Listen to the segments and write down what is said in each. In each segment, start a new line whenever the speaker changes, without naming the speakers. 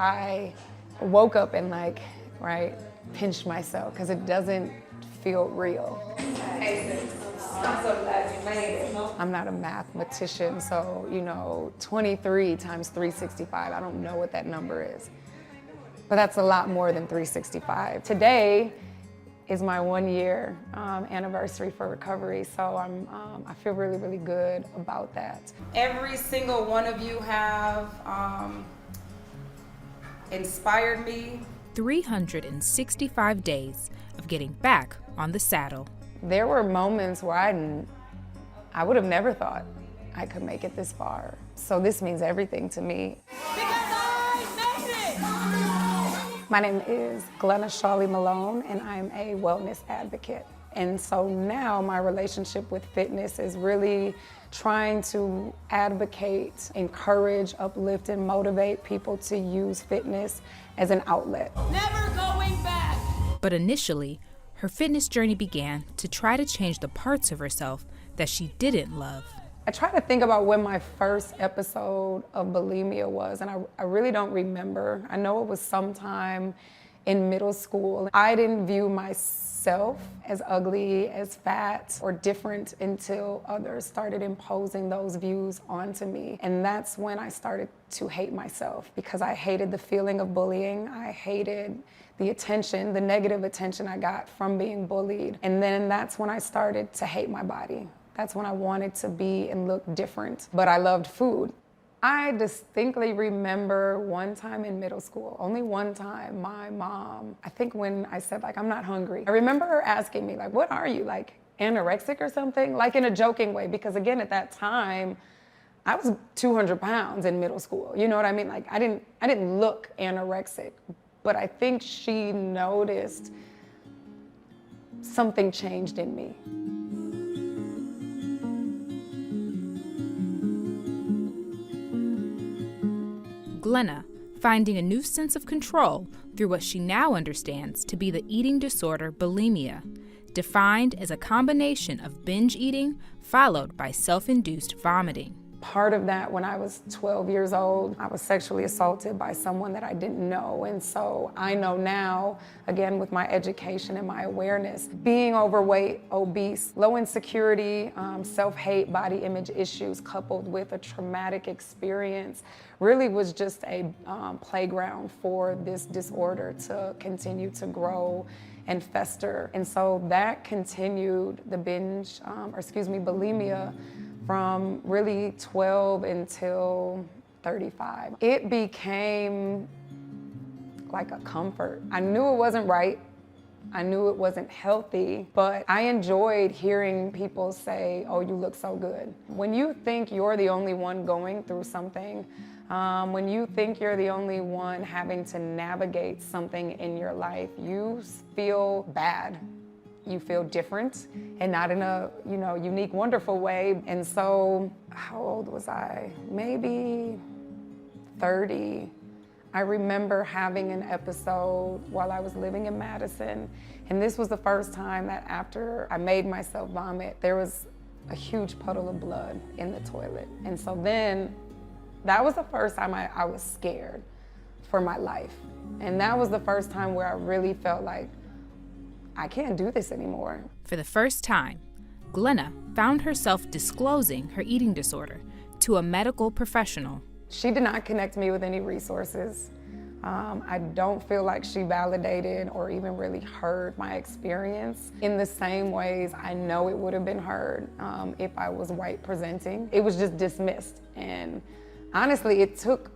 I woke up and pinched myself because it doesn't feel real. I'm so glad you made it. I'm not a mathematician, so 23 times 365, I don't know what that number is. But that's a lot more than 365. Today is my 1 year anniversary for recovery, so I feel really, really good about that. Every single one of you have inspired me.
365 days of getting back on the saddle.
There were moments where I would have never thought I could make it this far. So this means everything to me.
Because I made it!
My name is Glenna Shawley Malone, and I'm a wellness advocate. And so now my relationship with fitness is really trying to advocate, encourage, uplift, and motivate people to use fitness as an outlet.
Never going back!
But initially, her fitness journey began to try to change the parts of herself that she didn't love.
I try to think about when my first episode of bulimia was, and I really don't remember. I know it was sometime in middle school. I didn't view myself as ugly, as fat, or different until others started imposing those views onto me. And that's when I started to hate myself, because I hated the feeling of bullying. I hated the attention, the negative attention I got from being bullied. And then that's when I started to hate my body. That's when I wanted to be and look different. But I loved food. I distinctly remember one time in middle school, only one time, my mom, I think when I said I'm not hungry, I remember her asking me what are you, anorexic or something? In a joking way, because again, at that time, I was 200 pounds in middle school. You know what I mean? I didn't look anorexic, but I think she noticed something changed in me.
Glenna, finding a new sense of control through what she now understands to be the eating disorder bulimia, defined as a combination of binge eating followed by self-induced vomiting.
Part of that, when I was 12 years old, I was sexually assaulted by someone that I didn't know. And so I know now, again, with my education and my awareness, being overweight, obese, low insecurity, self-hate, body image issues, coupled with a traumatic experience, really was just a playground for this disorder to continue to grow and fester. And so that continued the bulimia, from really 12 until 35. It became like a comfort. I knew it wasn't right. I knew it wasn't healthy, but I enjoyed hearing people say, "Oh, you look so good." When you think you're the only one going through something, when you think you're the only one having to navigate something in your life, you feel bad. You feel different, and not in a unique, wonderful way. And so, how old was I? Maybe 30. I remember having an episode while I was living in Madison, and this was the first time that after I made myself vomit, there was a huge puddle of blood in the toilet. And so then, that was the first time I was scared for my life. And that was the first time where I really felt like, I can't do this anymore.
For the first time, Glenna found herself disclosing her eating disorder to a medical professional.
She did not connect me with any resources. I don't feel like she validated or even really heard my experience in the same ways I know it would have been heard if I was white presenting. It was just dismissed. And honestly, it took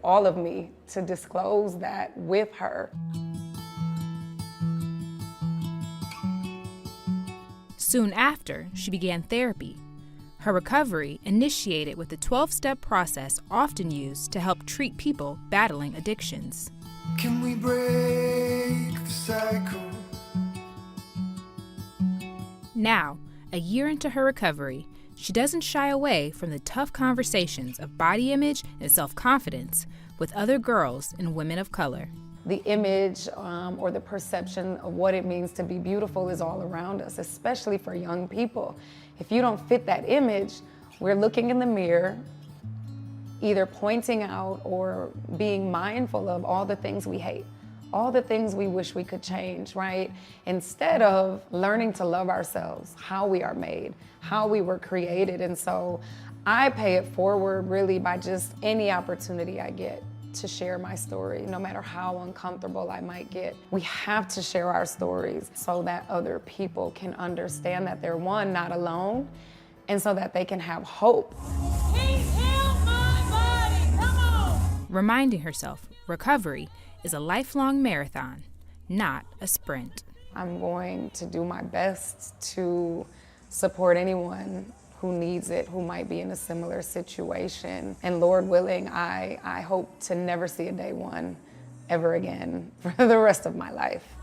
all of me to disclose that with her.
Soon after, she began therapy. Her recovery initiated with the 12-step process often used to help treat people battling addictions.
Can we break the cycle?
Now, a year into her recovery, she doesn't shy away from the tough conversations of body image and self-confidence with other girls and women of color.
The image or the perception of what it means to be beautiful is all around us, especially for young people. If you don't fit that image, we're looking in the mirror either pointing out or being mindful of all the things we hate, all the things we wish we could change, right? Instead of learning to love ourselves, how we are made, how we were created. And so I pay it forward really by just any opportunity I get to share my story, no matter how uncomfortable I might get. We have to share our stories so that other people can understand that they're, one, not alone, and so that they can have hope.
He's healed my body. Come on.
Reminding herself recovery is a lifelong marathon, not a sprint.
I'm going to do my best to support anyone who needs it, who might be in a similar situation. And Lord willing, I hope to never see a day one ever again for the rest of my life.